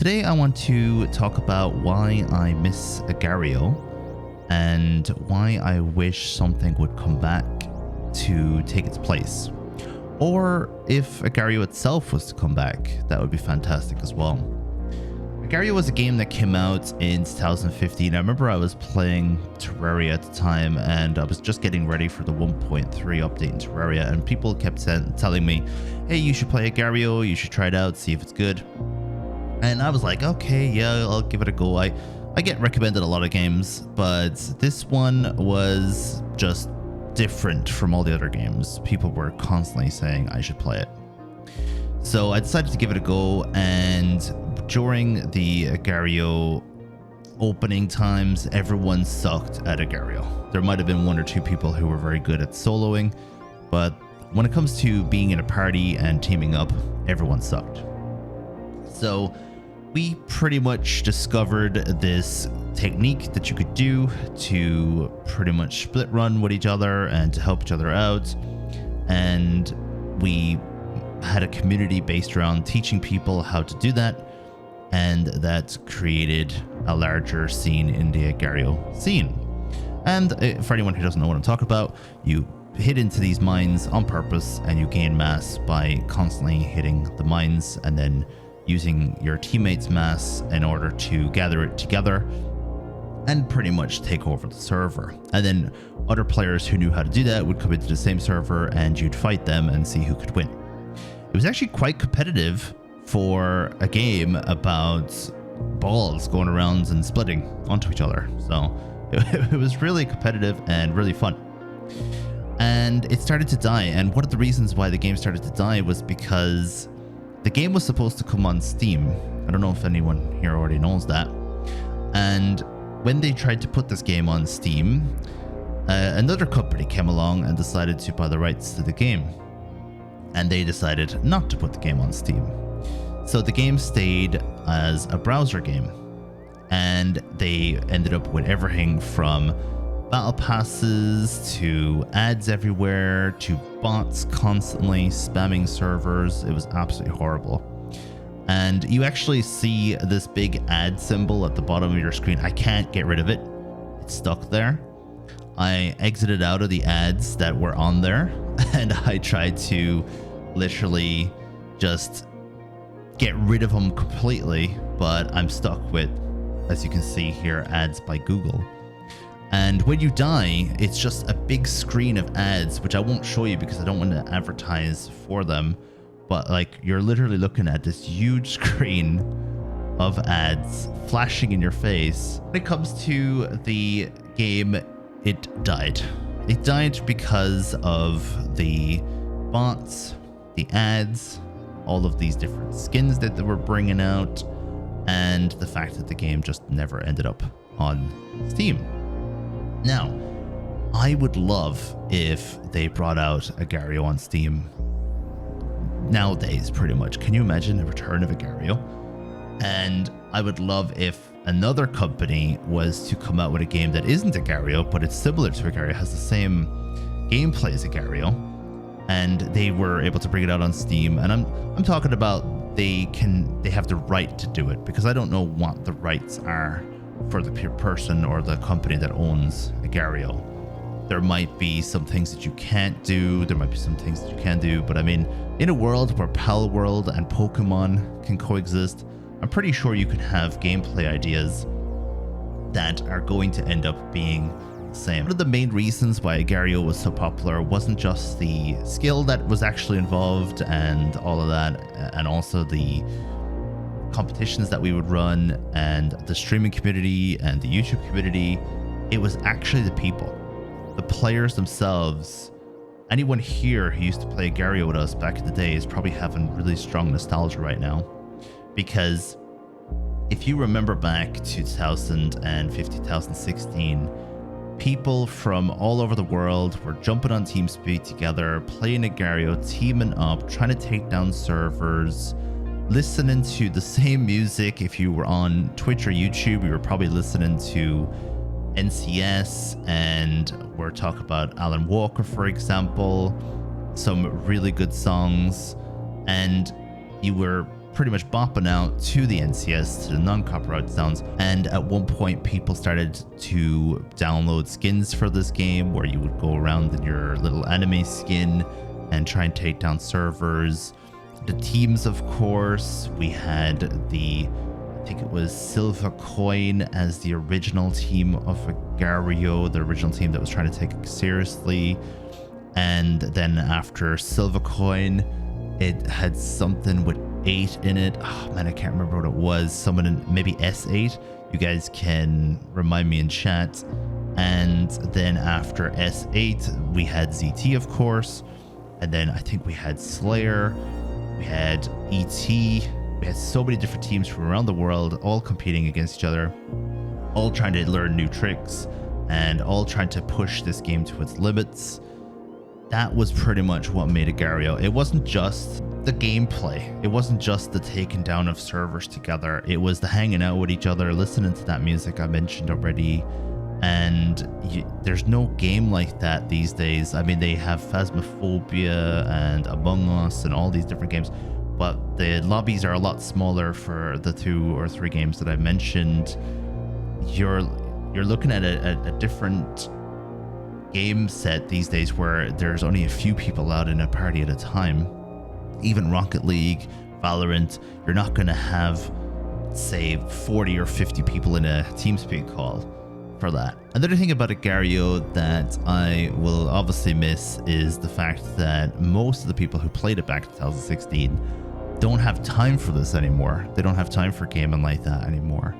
Today I want to talk about why I miss Agario and why I wish something would come back to take its place. Or if Agario itself was to come back, that would be fantastic as well. Agario was a game that came out in 2015. I remember I was playing Terraria at the time and I was just getting ready for the 1.3 update in Terraria, and people kept telling me, hey, you should play Agario, you should try it out, see if it's good. And I was like, okay, yeah, I'll give it a go. I get recommended a lot of games, but this one was just different from all the other games. People were constantly saying I should play it. So I decided to give it a go, and during the Agario opening times, everyone sucked at Agario. There might have been one or two people who were very good at soloing, but when it comes to being in a party and teaming up, everyone sucked. So we pretty much discovered this technique that you could do to pretty much split run with each other and to help each other out. And we had a community based around teaching people how to do that. And that created a larger scene in the Agario scene. And for anyone who doesn't know what I'm talking about, you hit into these mines on purpose and you gain mass by constantly hitting the mines and then using your teammates' mass in order to gather it together and pretty much take over the server. And then other players who knew how to do that would come into the same server and you'd fight them and see who could win. It was actually quite competitive for a game about balls going around and splitting onto each other. So it was really competitive and really fun. And it started to die. And one of the reasons why the game started to die was because the game was supposed to come on Steam. I don't know if anyone here already knows that. And when they tried to put this game on Steam, another company came along and decided to buy the rights to the game. And they decided not to put the game on Steam. So the game stayed as a browser game. And they ended up with everything from battle passes to ads everywhere to bots constantly spamming servers. It was absolutely horrible. And you actually see this big ad symbol at the bottom of your screen. I can't get rid of it. It's stuck there. I exited out of the ads that were on there and I tried to literally just get rid of them completely, but I'm stuck with, as you can see here, ads by Google. And when you die, it's just a big screen of ads, which I won't show you because I don't want to advertise for them. But like, you're literally looking at this huge screen of ads flashing in your face. When it comes to the game, it died. It died because of the bots, the ads, all of these different skins that they were bringing out, and the fact that the game just never ended up on Steam. Now, I would love if they brought out Agario on Steam nowadays, pretty much. Can you imagine a return of Agario? And I would love if another company was to come out with a game that isn't Agario, but it's similar to Agario, has the same gameplay as Agario, and they were able to bring it out on Steam. And I'm talking about they have the right to do it, because I don't know what the rights are for the person or the company that owns Agario. There might be some things that you can't do, there might be some things that you can do, but I mean, in a world where Pal World and Pokemon can coexist, I'm pretty sure you can have gameplay ideas that are going to end up being the same. One of the main reasons why Agario was so popular wasn't just the skill that was actually involved and all of that, and also the competitions that we would run and the streaming community and the YouTube community. It was actually the people, the players themselves. Anyone here who used to play Agario with us back in the day is probably having really strong nostalgia right now, because if you remember back to 2015, 2016, people from all over the world were jumping on TeamSpeak together, playing Agario, teaming up, trying to take down servers, listening to the same music. If you were on Twitch or YouTube, you were probably listening to NCS, and we're talking about Alan Walker, for example, some really good songs, and you were pretty much bopping out to the NCS, to the non-copyright sounds. And at one point, people started to download skins for this game where you would go around in your little anime skin and try and take down servers. The teams, of course, we had I think it was Silva Coin as the original team of Agario, the original team that was trying to take it seriously. And then after Silva Coin, it had something with 8 in it. Oh man, I can't remember what it was. Someone in maybe S8. You guys can remind me in chat. And then after S8, we had ZT, of course. And then I think we had Slayer. We had ET. We had so many different teams from around the world, all competing against each other, all trying to learn new tricks, and all trying to push this game to its limits. That was pretty much what made Agario. It wasn't just the gameplay. It wasn't just the taking down of servers together. It was the hanging out with each other, listening to that music I mentioned already. And there's no game like that these days. I mean, they have Phasmophobia and Among Us and all these different games, but the lobbies are a lot smaller for the 2 or 3 games that I mentioned. You're looking at a different game set these days where there's only a few people out in a party at a time. Even Rocket League, Valorant, you're not going to have, say, 40 or 50 people in a TeamSpeak call for that. Another thing about Agario that I will obviously miss is the fact that most of the people who played it back in 2016 don't have time for this anymore. They don't have time for gaming like that anymore.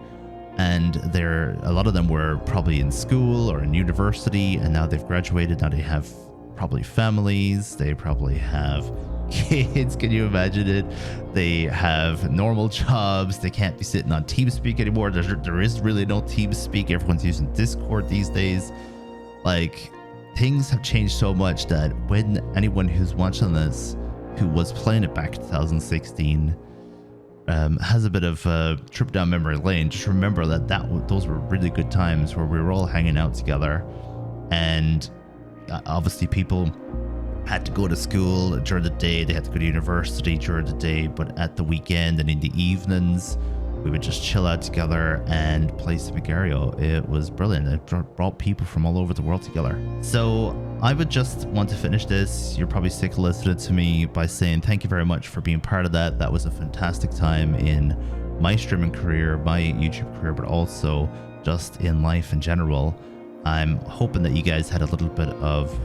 And a lot of them were probably in school or in university, and now they've graduated. Now they have probably families. They probably have kids. Can you imagine it? They have normal jobs. They can't be sitting on TeamSpeak anymore. There is really no TeamSpeak. Everyone's using Discord these days. Like, things have changed so much that when anyone who's watching this, who was playing it back in 2016, has a bit of a trip down memory lane, just remember that those were really good times where we were all hanging out together. And obviously people had to go to school during the day, they had to go to university during the day, but at the weekend and in the evenings we would just chill out together and play some Agario. It was brilliant. It brought people from all over the world together. So I would just want to finish this. You're probably sick of listening to me by saying thank you very much for being part of that. That was a fantastic time in my streaming career, my YouTube career, but also just in life in general. I'm hoping that you guys had a little bit of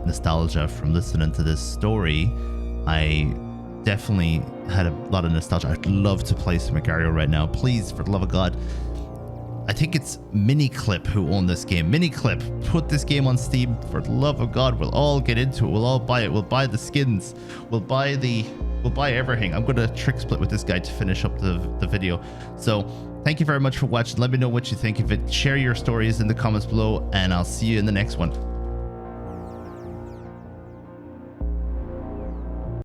nostalgia from listening to this story. I definitely had a lot of nostalgia. I'd love to play some Agario right now. Please, for the love of God. I think it's Miniclip who own this game. Miniclip, put this game on Steam. For the love of God, we'll all get into it. We'll all buy it. We'll buy the skins. We'll buy everything. I'm going to trick split with this guy to finish up the video. So thank you very much for watching. Let me know what you think of it. Share your stories in the comments below, and I'll see you in the next one.